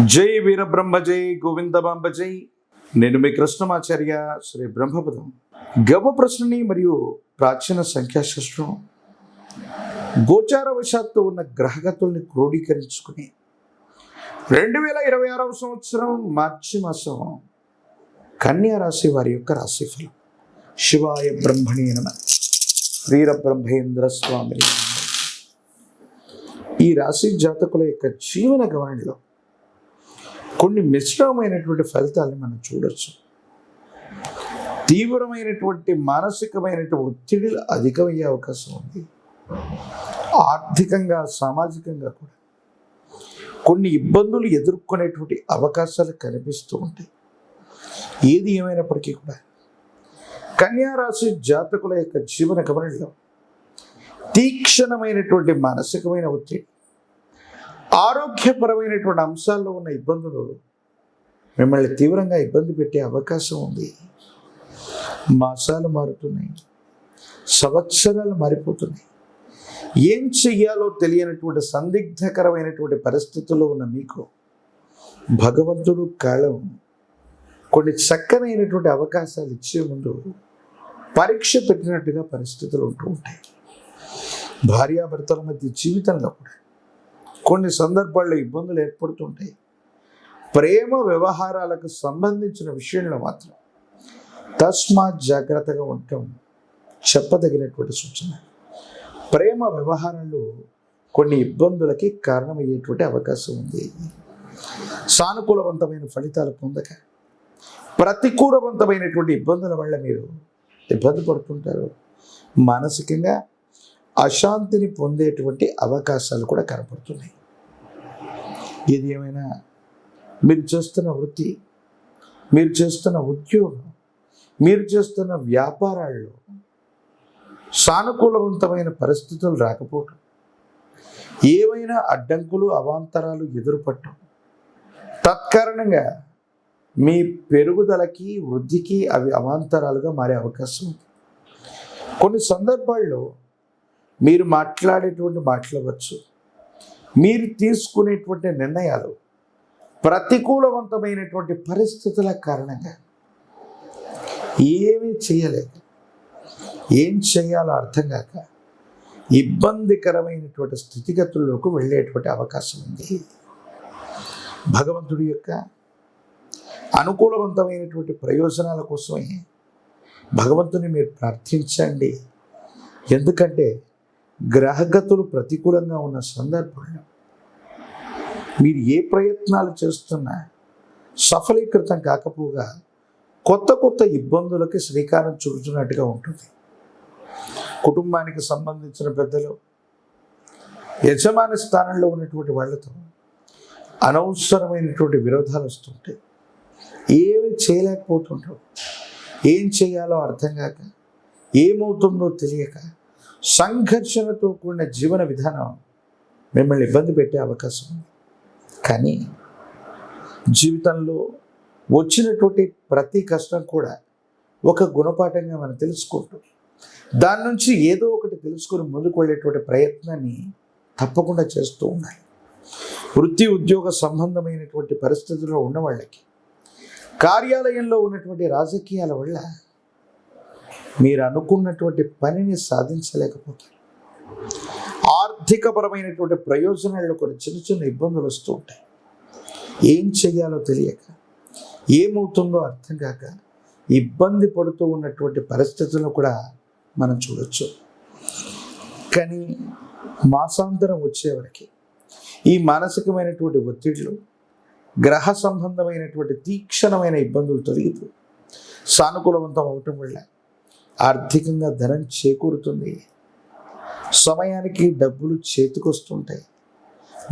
జై వీరబ్రహ్మ జై గోవిందమాంబ జై. నేను మీ కృష్ణమాచార్య శ్రీ బ్రహ్మపదం. గవ ప్రశ్నని మరియు ప్రాచీన సంఖ్యాశాస్త్రం గోచారవశాత్తు ఉన్న గ్రహగతుల్ని క్రోడీకరించుకుని 2026 సంవత్సరం మార్చి మాసం కన్యా రాశి వారి యొక్క రాశిఫలం. శివాయ బ్రహ్మణే నమః. వీరబ్రహ్మేంద్ర స్వామి. ఈ రాశి జాతకుల యొక్క జీవన గమనంలో కొన్ని మిశ్రమైనటువంటి ఫలితాలను మనం చూడొచ్చు. తీవ్రమైనటువంటి మానసికమైనటువంటి ఒత్తిడిలు అధికమయ్యే అవకాశం ఉంది. ఆర్థికంగా సామాజికంగా కూడా కొన్ని ఇబ్బందులు ఎదుర్కొనేటువంటి అవకాశాలు కనిపిస్తూ ఉంటాయి. ఏది ఏమైనప్పటికీ కూడా కన్యా రాశి జాతకుల యొక్క జీవన గమనంలో తీక్షణమైనటువంటి మానసికమైన ఒత్తిడి, ఆరోగ్యపరమైనటువంటి అంశాల్లో ఉన్న ఇబ్బందులు మిమ్మల్ని తీవ్రంగా ఇబ్బంది పెట్టే అవకాశం ఉంది. మాసాలు మారుతున్నాయి, సంవత్సరాలు మారిపోతున్నాయి. ఏం చెయ్యాలో తెలియనటువంటి సందిగ్ధకరమైనటువంటి పరిస్థితుల్లో ఉన్న మీకు భగవంతుడు కాలం కొన్ని చక్కనైనటువంటి అవకాశాలు ఇచ్చే ముందు పరీక్ష పెట్టినట్టుగా పరిస్థితులు ఉంటూ ఉంటాయి. భార్యాభర్తల మధ్య జీవితంలో కూడా కొన్ని సందర్భాల్లో ఇబ్బందులు ఏర్పడుతుంటాయి. ప్రేమ వ్యవహారాలకు సంబంధించిన విషయంలో మాత్రం తస్మాత్ జాగ్రత్తగా ఉండటం చెప్పదగినటువంటి సూచన. ప్రేమ వ్యవహారాలు కొన్ని ఇబ్బందులకి కారణమయ్యేటువంటి అవకాశం ఉంది. సానుకూలవంతమైన ఫలితాలు పొందక ప్రతికూలవంతమైనటువంటి ఇబ్బందుల వల్ల మీరు ఇబ్బంది పడుతుంటారు. మానసికంగా అశాంతిని పొందేటువంటి అవకాశాలు కూడా కనపడుతున్నాయి. ఇది ఏమైనా మీరు చేస్తున్న వృత్తి, మీరు చేస్తున్న ఉద్యోగం, మీరు చేస్తున్న వ్యాపారాల్లో సానుకూలవంతమైన పరిస్థితులు రాకపోవటం, ఏవైనా అడ్డంకులు అవాంతరాలు ఎదురుపడటం, తత్కారణంగా మీ పెరుగుదలకి వృద్ధికి అవి అవాంతరాలుగా మారే అవకాశం ఉంది. కొన్ని సందర్భాల్లో మీరు మాట్లాడేటువంటి మాట్లాడవచ్చు, మీరు తీసుకునేటువంటి నిర్ణయాలు ప్రతికూలవంతమైనటువంటి పరిస్థితుల కారణంగా ఏమీ చేయలేక, ఏం చేయాలో అర్థం కాక ఇబ్బందికరమైనటువంటి స్థితిగతుల్లోకి వెళ్ళేటువంటి అవకాశం ఉంది. భగవంతుడి యొక్క అనుకూలవంతమైనటువంటి ప్రయోజనాల కోసమే భగవంతుని మీరు ప్రార్థించండి. ఎందుకంటే గ్రహగతులు ప్రతికూలంగా ఉన్న సందర్భంలో మీరు ఏ ప్రయత్నాలు చేస్తున్నా సఫలీకృతం కాకపోగా కొత్త కొత్త ఇబ్బందులకి శ్రీకారం చుడుతున్నట్టుగా ఉంటుంది. కుటుంబానికి సంబంధించిన పెద్దలు, యజమాని స్థానంలో ఉన్నటువంటి వాళ్ళతో అనవసరమైనటువంటి విరోధాలు వస్తుంటాయి. ఏమి చేయలేకపోతుంటారు. ఏం చేయాలో అర్థం కాక, ఏమవుతుందో తెలియక సంఘర్షణతో కూడిన జీవన విధానం మిమ్మల్ని ఇబ్బంది పెట్టే అవకాశం ఉంది. కానీ జీవితంలో వచ్చినటువంటి ప్రతి కష్టం కూడా ఒక గుణపాఠంగా మనం తెలుసుకుంటూ దాని నుంచి ఏదో ఒకటి తెలుసుకొని ముందుకు వెళ్ళేటువంటి ప్రయత్నాన్ని తప్పకుండా చేస్తూ ఉండాలి. వృత్తి ఉద్యోగ సంబంధమైనటువంటి పరిస్థితుల్లో ఉన్న వాళ్ళకి, కార్యాలయంలో ఉన్నటువంటి రాజకీయాల వల్ల మీరు అనుకున్నటువంటి పనిని సాధించలేకపోతారు. ఆర్థికపరమైనటువంటి ప్రయోజనాల్లో కూడా చిన్న చిన్న ఇబ్బందులు వస్తూ ఉంటాయి. ఏం చెయ్యాలో తెలియక, ఏమవుతుందో అర్థం కాక ఇబ్బంది పడుతూ ఉన్నటువంటి పరిస్థితులను కూడా మనం చూడొచ్చు. కానీ మాసాంతరం వచ్చేవరకు ఈ మానసికమైనటువంటి ఒత్తిడిలు, గ్రహ సంబంధమైనటువంటి తీక్షణమైన ఇబ్బందులు తొలగిపో సానుకూలవంతం అవటం వల్ల ఆర్థికంగా ధనం చేకూరుతుంది. సమయానికి డబ్బులు చేతికొస్తుంటాయి.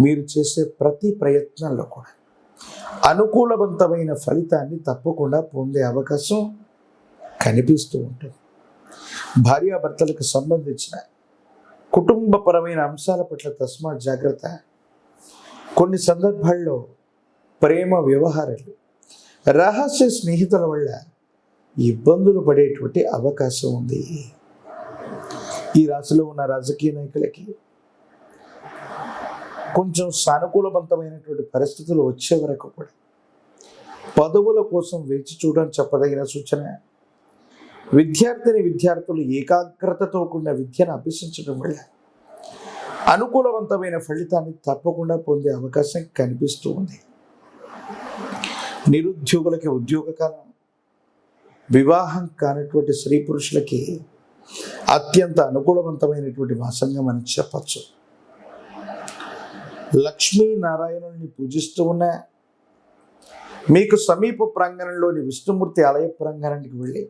మీరు చేసే ప్రతి ప్రయత్నంలో కూడా అనుకూలవంతమైన ఫలితాన్ని తప్పకుండా పొందే అవకాశం కనిపిస్తూ ఉంటుంది. భార్యాభర్తలకు సంబంధించిన కుటుంబపరమైన అంశాల పట్ల తస్మాత్ జాగ్రత్త. కొన్ని సందర్భాల్లో ప్రేమ వ్యవహారాలు, రహస్య స్నేహితుల వల్ల ఇబ్బందులు పడేటువంటి అవకాశం ఉంది. ఈ రాశిలో ఉన్న రాజకీయ నాయకులకి కొంచెం సానుకూలవంతమైనటువంటి పరిస్థితులు వచ్చే వరకు కూడా పదవుల కోసం వేచి చూడడం చెప్పదగిన సూచన. విద్యార్థులు ఏకాగ్రతతో కూడిన విద్యను అభ్యసించడం వల్ల అనుకూలవంతమైన ఫలితాన్ని తప్పకుండా పొందే అవకాశం కనిపిస్తూ ఉంది. నిరుద్యోగులకి ఉద్యోగ కాలం, వివాహం కానటువంటి స్త్రీ పురుషులకి అత్యంత అనుకూలవంతమైనటువంటి మాసంగా మనం చెప్పచ్చు. లక్ష్మీనారాయణుల్ని పూజిస్తూ ఉన్న మీకు సమీప ప్రాంగణంలోని విష్ణుమూర్తి ఆలయ ప్రాంగణానికి వెళ్ళి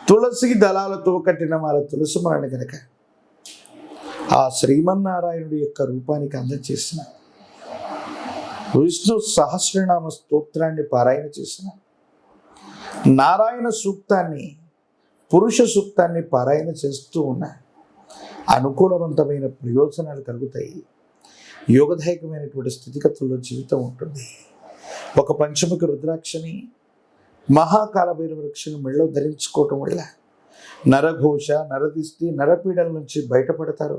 తులసి దళాలతో కట్టిన వాళ్ళ తులసి మాలను కనుక ఆ శ్రీమన్నారాయణుడి యొక్క రూపానికి అందజేసిన, విష్ణు సహస్రనామ స్తోత్రాన్ని పారాయణ చేసిన, నారాయణ సూక్తాన్ని, పురుష సూక్తాన్ని పారాయణ చేస్తూ ఉన్న అనుకూలవంతమైన ప్రయోజనాలు కలుగుతాయి. యోగదాయకమైనటువంటి స్థితిగతుల్లో జీవితం ఉంటుంది. ఒక పంచముఖి రుద్రాక్షని, మహాకాలభైరవ వృక్షని మెళ్ళో ధరించుకోవటం వల్ల నరఘోష, నరదిష్టి, నరపీడల నుంచి బయటపడతారు.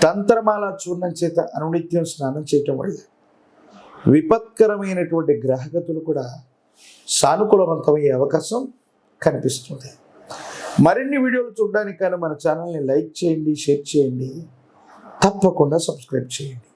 తంత్రమాల చూర్ణం చేత అనునిత్యం స్నానం చేయటం వల్ల విపత్కరమైనటువంటి గ్రహగతులు కూడా సానుకూలవంతమయ్యే అవకాశం కనిపిస్తుంది. మరిన్ని వీడియోలు చూడడానికి కానీ మన ఛానల్ని లైక్ చేయండి, షేర్ చేయండి, తప్పకుండా సబ్స్క్రైబ్ చేయండి.